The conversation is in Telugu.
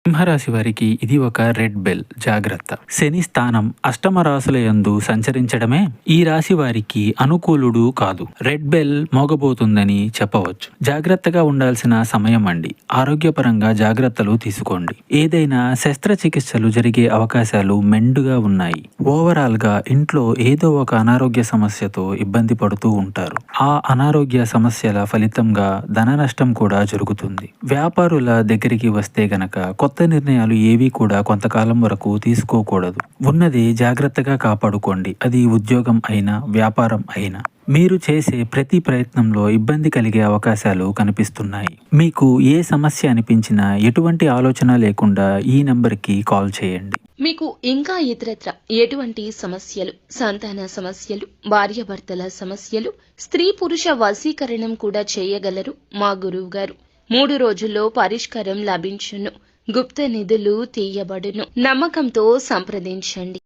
సింహరాశి వారికి ఇది ఒక రెడ్ బెల్ జాగ్రత్త. శని స్థానం అష్టమ రాశుల యందు సంచరించడమే ఈ రాశి వారికి అనుకూలుడు కాదు. రెడ్ బెల్ మోగబోతుందని చెప్పవచ్చు. జాగ్రత్తగా ఉండాల్సిన సమయం అండి. ఆరోగ్యపరంగా జాగ్రత్తలు తీసుకోండి. ఏదైనా శస్త్రచికిత్సలు జరిగే అవకాశాలు మెండుగా ఉన్నాయి. ఓవరాల్ గా ఇంట్లో ఏదో ఒక అనారోగ్య సమస్యతో ఇబ్బంది పడుతూ ఉంటారు. ఆ అనారోగ్య సమస్యల ఫలితంగా ధన నష్టం కూడా జరుగుతుంది. వ్యాపారుల దగ్గరికి వస్తే గనక కొత్త నిర్ణయాలు ఏవి కూడా కొంతకాలం వరకు తీసుకోకూడదు. ఉన్నది జాగ్రత్తగా కాపాడుకోండి. అది ఉద్యోగం అయినా వ్యాపారం అయినా. మీరు చేసే ప్రతి ప్రయత్నంలో ఇబ్బంది కలిగే అవకాశాలు కనిపిస్తున్నాయి. మీకు ఏ సమస్య అనిపించినా ఎటువంటి ఆలోచన లేకుండా ఈ నంబర్కి కాల్ చేయండి. మీకు ఇంకా ఇతరత్ర ఎటువంటి సమస్యలు, సంతాన సమస్యలు, భార్యాభర్తల సమస్యలు, స్త్రీ పురుష వశీకరణం కూడా చేయగలరు మా గురువు గారు. 3 రోజుల్లో పరిష్కారం లభించును. గుప్త నిధులు తీయబడును. నమ్మకంతో సంప్రదించండి.